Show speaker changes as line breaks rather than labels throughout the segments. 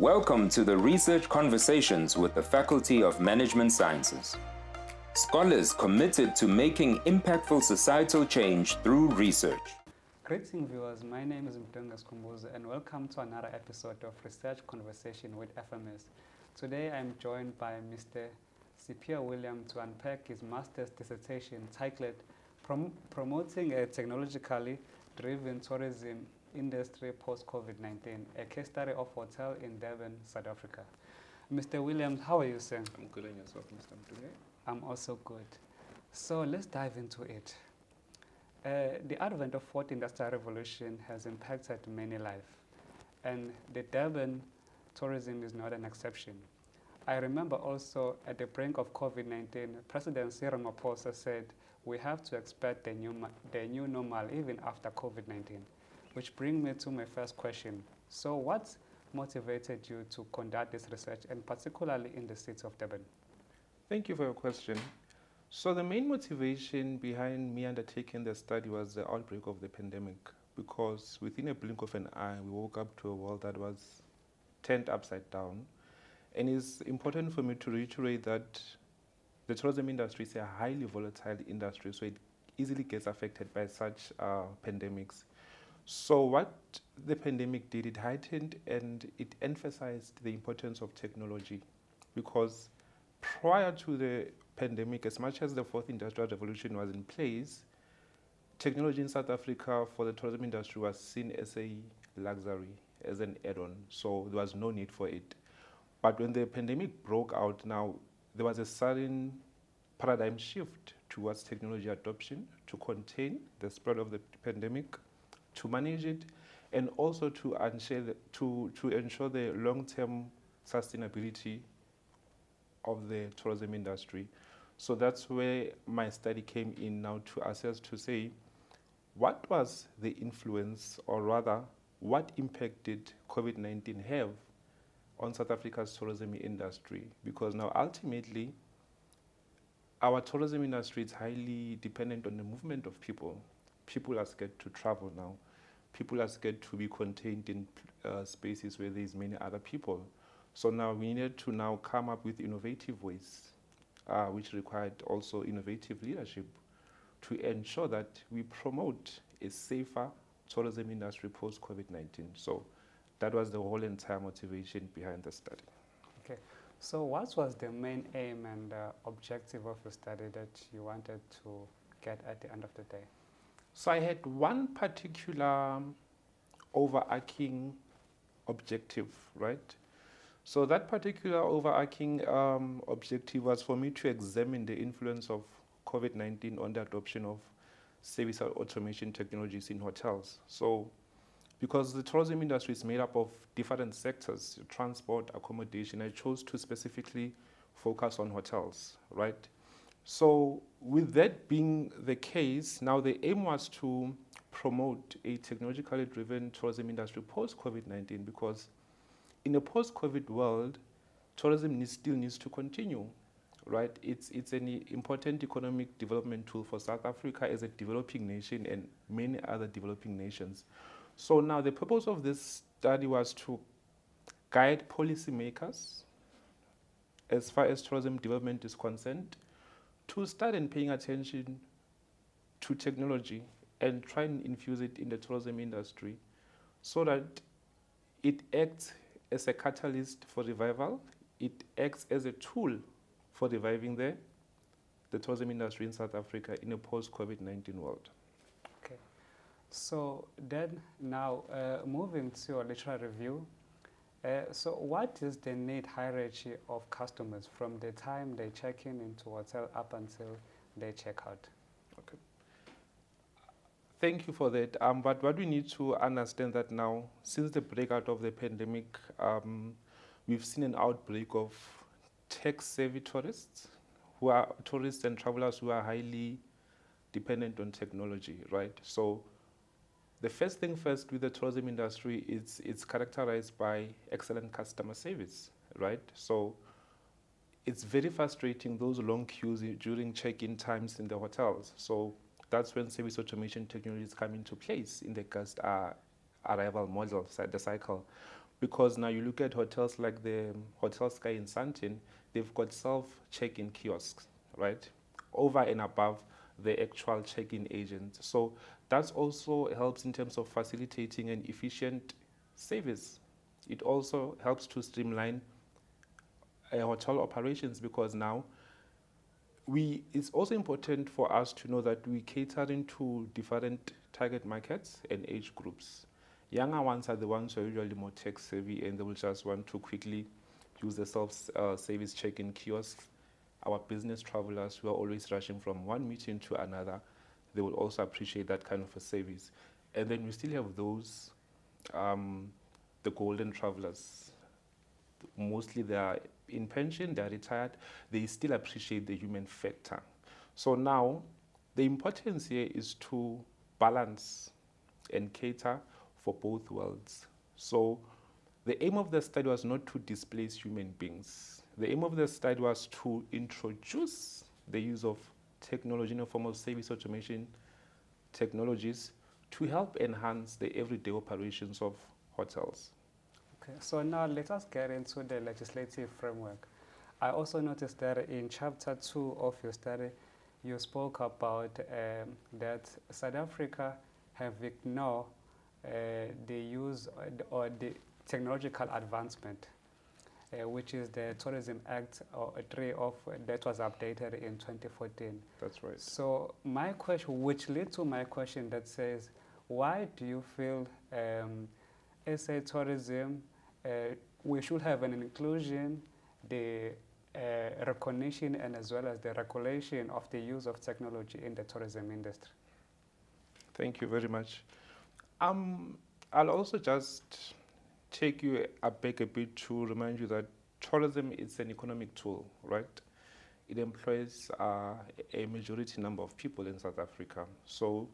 Welcome to the Research Conversations with the Faculty of Management Sciences. Scholars committed to making impactful societal change through research.
Greetings viewers, my name is Skhumbuzo and welcome to another episode of Research Conversation with FMS. Today I am joined by Mr. Siphiwe William to unpack his master's dissertation titled Promoting a Technologically Driven Tourism Industry Post-COVID-19, a case study of hotel in Durban, South Africa. Mr. Williams, how are you, sir?
I'm good, and yourself, Mr. Mdunge?
I'm also good. So let's dive into it. The advent of fourth industrial revolution has impacted many lives, and the Durban tourism is not an exception. I remember also at the brink of COVID-19, President Cyril Ramaphosa said we have to expect the new normal even after COVID-19, which brings me to my first question. So what motivated you to conduct this research, and particularly in the city of Durban?
Thank you for your question. So the main motivation behind me undertaking the study was the outbreak of the pandemic, because within a blink of an eye, we woke up to a world that was turned upside down. And it's important for me to reiterate that the tourism industry is a highly volatile industry, so it easily gets affected by such pandemics. So what the pandemic did, it heightened and it emphasized the importance of technology, because prior to the pandemic, as much as the fourth industrial revolution was in place, technology in South Africa for the tourism industry was seen as a luxury, as an add-on, so there was no need for it. But when the pandemic broke out now, there was a sudden paradigm shift towards technology adoption to contain the spread of the pandemic, to manage it, and also to ensure the long-term sustainability of the tourism industry. So that's where my study came in now, to assess, to say, what was the influence, or rather, what impact did COVID-19 have on South Africa's tourism industry? Because now ultimately, our tourism industry is highly dependent on the movement of people. People are scared to travel now. People are scared to be contained in spaces where there's many other people. So now we needed to now come up with innovative ways, which required also innovative leadership to ensure that we promote a safer tourism industry post-COVID-19. So that was the whole entire motivation behind the study.
Okay, so what was the main aim and objective of the study that you wanted to get at the end of the day?
So I had one particular overarching objective, right? So that particular overarching objective was for me to examine the influence of COVID-19 on the adoption of service automation technologies in hotels. So because the tourism industry is made up of different sectors, transport, accommodation, I chose to specifically focus on hotels, right? So with that being the case, now the aim was to promote a technologically driven tourism industry post-COVID-19, because in a post-COVID world, tourism still needs to continue, right? It's an important economic development tool for South Africa as a developing nation and many other developing nations. So now the purpose of this study was to guide policymakers as far as tourism development is concerned, to start and paying attention to technology and try and infuse it in the tourism industry so that it acts as a catalyst for revival, it acts as a tool for reviving the tourism industry in South Africa in a post-COVID-19 world.
Okay, so then now moving to a literary review, so what is the need hierarchy of customers from the time they check in into hotel up until they check out?
Okay. Thank you for that. But what we need to understand that now, since the breakout of the pandemic, we've seen an outbreak of tech-savvy tourists, who are tourists and travelers who are highly dependent on technology, right? So the first thing first with the tourism industry, it's characterized by excellent customer service, right? So it's very frustrating, those long queues during check-in times in the hotels. So that's when service automation technologies come into place in the guest arrival model, the cycle. because now you look at hotels like the Hotel Sky in Sandton, they've got self-check-in kiosks, right, over and above the actual check-in agent. So that also helps in terms of facilitating an efficient service. It also helps to streamline hotel operations, because now it's also important for us to know that we cater into different target markets and age groups. Younger ones are the ones who are usually more tech savvy, and they will just want to quickly use the self-service check-in kiosks. Our business travelers who are always rushing from one meeting to another, they will also appreciate that kind of a service. And then we still have those, the golden travelers. Mostly they are in pension, they are retired, they still appreciate the human factor. So now, the importance here is to balance and cater for both worlds. So the aim of the study was not to displace human beings. The aim of the study was to introduce the use of technology in the form of service automation technologies to help enhance the everyday operations of hotels.
Okay, so now let us get into the legislative framework. I also noticed that in chapter 2 of your study, you spoke about that South Africa have ignored the use or the technological advancement, which is the Tourism Act 3 of that was updated in 2014.
That's right.
So my question, which leads to my question that says, why do you feel SA tourism, we should have an inclusion, the recognition, and as well as the regulation of the use of technology in the tourism industry?
Thank you very much. I'll also just take you back a bit to remind you that tourism is an economic tool, right? It employs a majority number of people in South Africa. So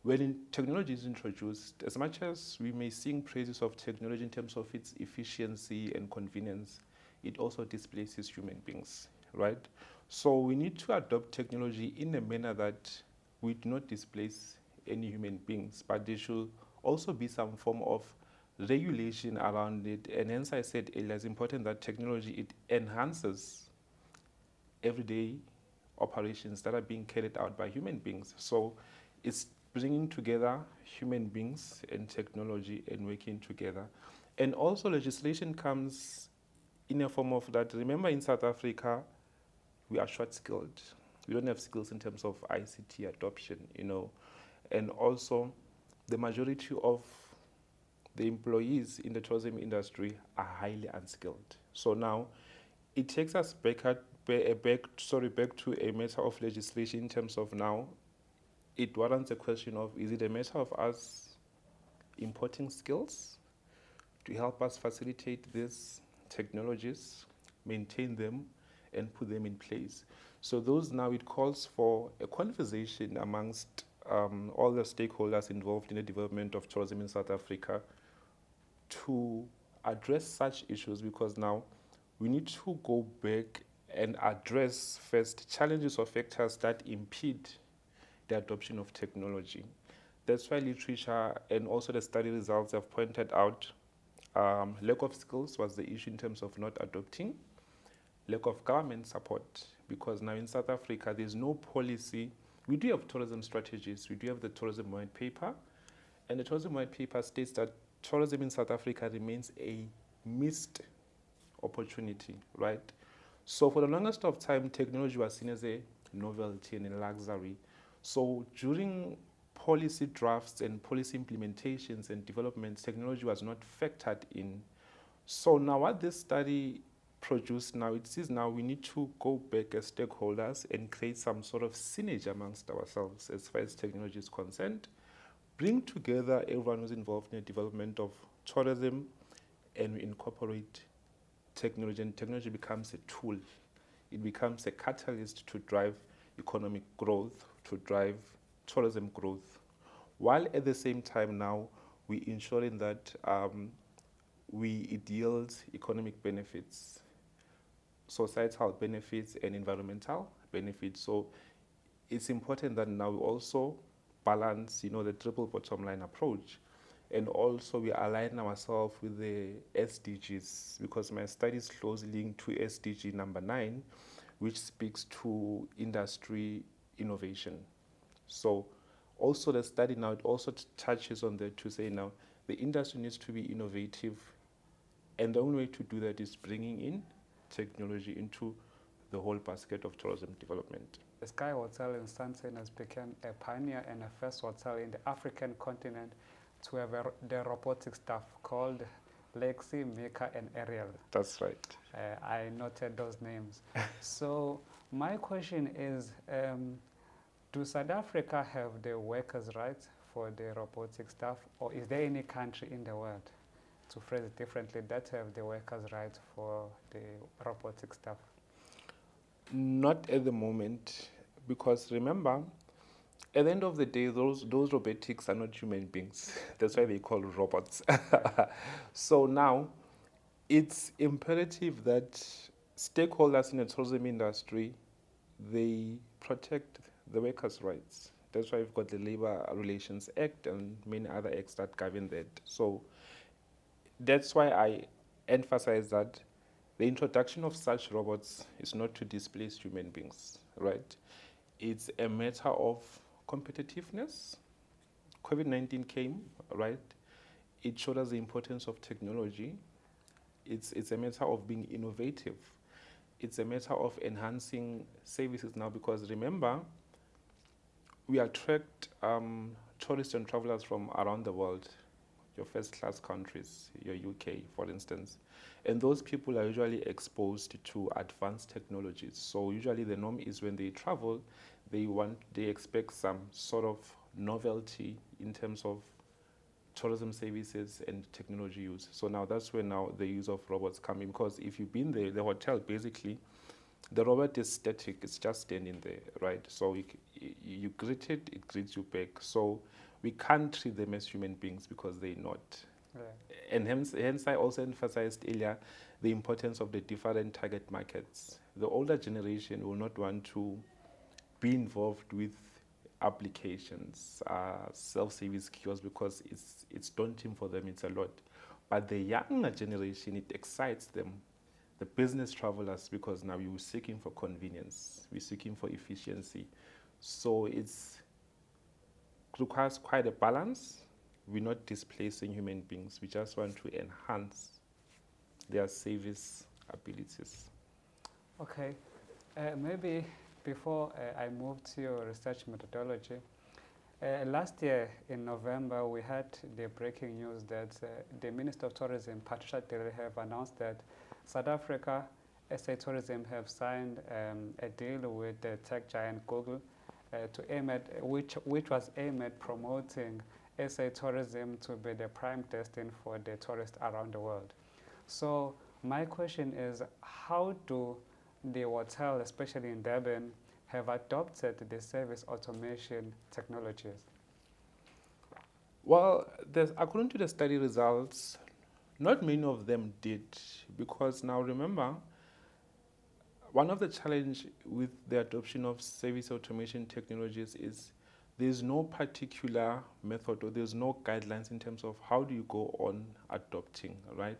when technology is introduced, as much as we may sing praises of technology in terms of its efficiency and convenience, it also displaces human beings, right? So we need to adopt technology in a manner that we do not displace any human beings, but there should also be some form of regulation around it. And hence I said earlier, it's important that technology, it enhances everyday operations that are being carried out by human beings. So it's bringing together human beings and technology and working together. And also legislation comes in a form of that. Remember, in South Africa, we are short-skilled. We don't have skills in terms of ICT adoption, and also the majority of the employees in the tourism industry are highly unskilled. So now it takes us back to a matter of legislation in terms of now it warrants a question of, is it a matter of us importing skills to help us facilitate these technologies, maintain them, and put them in place? So those now, it calls for a conversation amongst all the stakeholders involved in the development of tourism in South Africa to address such issues, because now we need to go back and address first challenges or factors that impede the adoption of technology. That's why literature and also the study results have pointed out lack of skills was the issue in terms of not adopting, lack of government support, because now in South Africa there's no policy. We do have tourism strategies, we do have the tourism white paper, and the tourism white paper states that tourism in South Africa remains a missed opportunity, right? So for the longest of time, technology was seen as a novelty and a luxury. So during policy drafts and policy implementations and developments, technology was not factored in. So now what this study produced now, it says now we need to go back as stakeholders and create some sort of synergy amongst ourselves as far as technology is concerned, bring together everyone who's involved in the development of tourism, and we incorporate technology, and technology becomes a tool. It becomes a catalyst to drive economic growth, to drive tourism growth, while at the same time now we're ensuring that it yields economic benefits, societal benefits, and environmental benefits. So it's important that now we also balance, the triple bottom line approach. and also we align ourselves with the SDGs, because my study is closely linked to SDG number 9, which speaks to industry innovation. So also the study now, it also touches on that to say now the industry needs to be innovative, and the only way to do that is bringing in technology into the whole basket of tourism development.
The Sky Hotel in Sandton has become a pioneer and a first hotel in the African continent to have the robotic staff called Lexi, Mika, and Ariel.
That's right.
I noted those names. So my question is, do South Africa have the workers' rights for the robotic staff, or is there any country in the world, to phrase it differently, that have the workers' rights for the robotic staff?
Not at the moment, because remember, at the end of the day, those robotics are not human beings. That's why they call robots. So now, it's imperative that stakeholders in the tourism industry, they protect the workers' rights. That's why we've got the Labour Relations Act and many other acts that govern that. So that's why I emphasize that the introduction of such robots is not to displace human beings, right? It's a matter of competitiveness. COVID-19 came, right? It showed us the importance of technology. It's a matter of being innovative. It's a matter of enhancing services now, because remember, we attract tourists and travelers from around the world, your first-class countries, your UK, for instance. And those people are usually exposed to advanced technologies. So usually the norm is when they travel, they expect some sort of novelty in terms of tourism services and technology use. So now that's where now the use of robots come in, because if you've been there, the hotel basically, the robot is static, it's just standing there, right? So you greet it, it greets you back. So we can't treat them as human beings because they're not. Yeah. And hence I also emphasized earlier the importance of the different target markets. The older generation will not want to be involved with applications, self-service kiosks, because it's daunting for them, it's a lot. But the younger generation, it excites them, the business travelers, because now we're seeking for convenience, we're seeking for efficiency. So it requires quite a balance. We're not displacing human beings, we just want to enhance their service abilities.
Okay, maybe before I move to your research methodology, last year in November we had the breaking news that the Minister of Tourism, Patricia de Lille, have announced that South Africa, SA Tourism, have signed a deal with the tech giant Google to aim at, which was aimed at promoting SA tourism to be the prime destination for the tourists around the world. So my question is, how do the hotel, especially in Durban, have adopted the service automation technologies?
Well, according to the study results, not many of them did, because now remember, one of the challenges with the adoption of service automation technologies is there's no particular method, or there's no guidelines in terms of how do you go on adopting, right?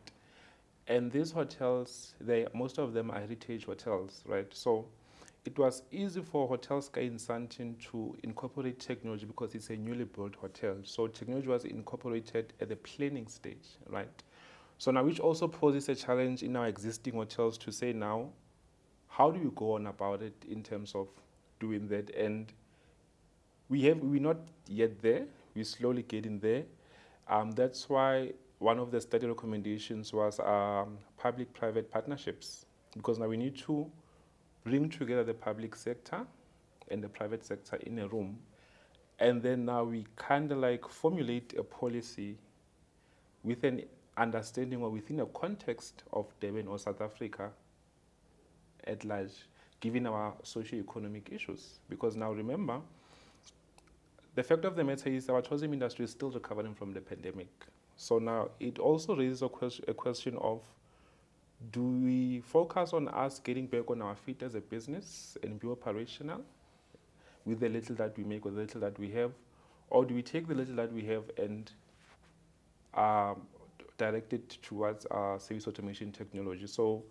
And these hotels, most of them are heritage hotels, right? So it was easy for Hotel Sky in Sandton to incorporate technology because it's a newly built hotel. So technology was incorporated at the planning stage, right? So now, which also poses a challenge in our existing hotels to say now, how do we go on about it in terms of doing that? And we're not yet there. We're slowly getting there. That's why one of the study recommendations was public-private partnerships, because now we need to bring together the public sector and the private sector in a room, and then now we kind of like formulate a policy with an understanding or within a context of Durban or South Africa at large, given our socio-economic issues. Because now remember, the fact of the matter is our tourism industry is still recovering from the pandemic. So now it also raises a question of, do we focus on us getting back on our feet as a business and be operational with the little that we make or the little that we have? Or do we take the little that we have and directed towards service automation technology. So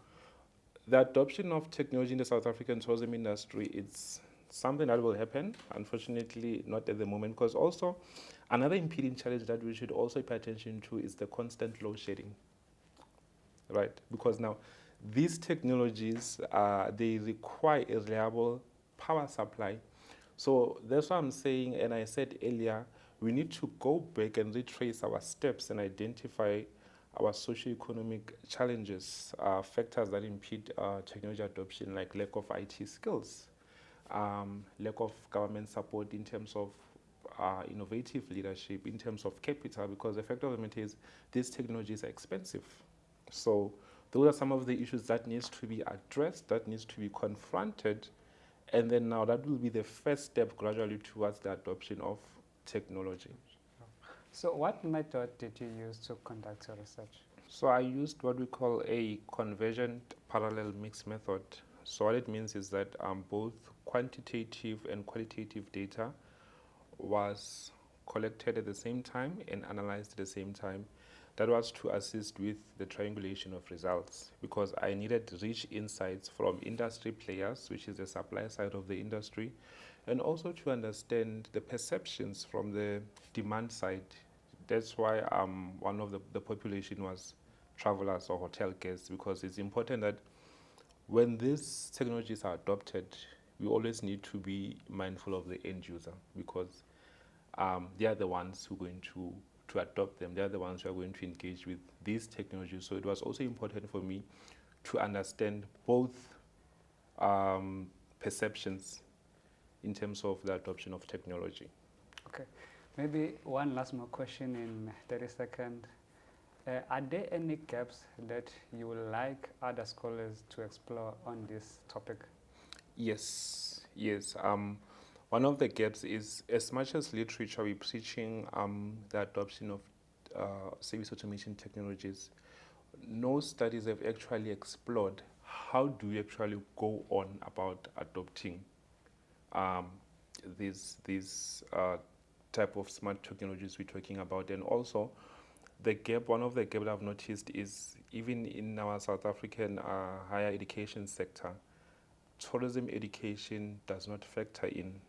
the adoption of technology in the South African tourism industry, it's something that will happen. Unfortunately, not at the moment, because also another impeding challenge that we should also pay attention to is the constant load shedding, right? Because now these technologies, they require a reliable power supply. So that's what I'm saying, and I said earlier, we need to go back and retrace our steps and identify our socioeconomic challenges, factors that impede technology adoption, like lack of IT skills, lack of government support in terms of innovative leadership, in terms of capital, because the fact of the matter is these technologies are expensive. So those are some of the issues that needs to be addressed, that needs to be confronted, and then now that will be the first step gradually towards the adoption of technology.
So what method did you use to conduct your research?
So I used what we call a convergent parallel mix method. So what it means is that both quantitative and qualitative data was collected at the same time and analyzed at the same time. That was to assist with the triangulation of results, because I needed rich insights from industry players, which is the supply side of the industry, and also to understand the perceptions from the demand side. That's why one of the population was travelers or hotel guests, because it's important that when these technologies are adopted, we always need to be mindful of the end user, because they are the ones who are going to adopt them. They are the ones who are going to engage with these technologies. So it was also important for me to understand both perceptions in terms of the adoption of technology.
Okay, maybe one last more question in 30 seconds. Are there any gaps that you would like other scholars to explore on this topic?
Yes. One of the gaps is, as much as literature, we're preaching the adoption of service automation technologies, no studies have actually explored how do we actually go on about adopting these type of smart technologies we're talking about. And also the gap, one of the gaps I've noticed is even in our South African higher education sector, tourism education does not factor in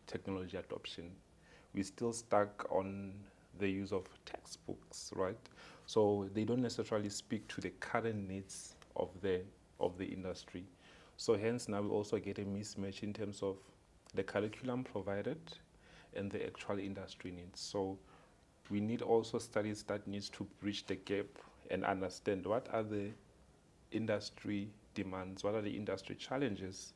technology adoption. We're still stuck on the use of textbooks, right? So they don't necessarily speak to the current needs of the industry. So hence now we also get a mismatch in terms of the curriculum provided and the actual industry needs. So we need also studies that needs to bridge the gap and understand what are the industry demands, what are the industry challenges,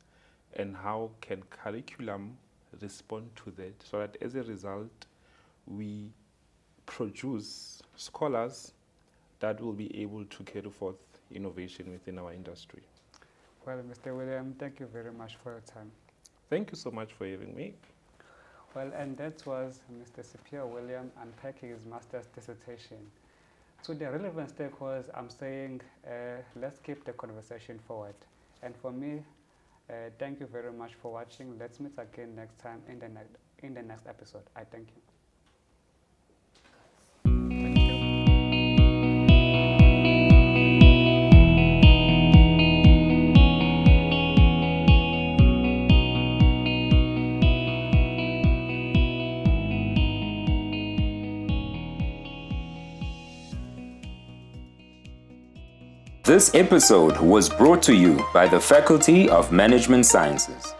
and how can curriculum respond to that, so that as a result we produce scholars that will be able to carry forth innovation within our industry.
Well, Mr. William, thank you very much for your time.
Thank you so much for having me.
Well, and that was Mr. Siphiwe William unpacking his master's dissertation. To the relevant stakeholders, I'm saying let's keep the conversation forward. And for me, thank you very much for watching. Let's meet again next time in the next episode. I thank you.
This episode was brought to you by the Faculty of Management Sciences.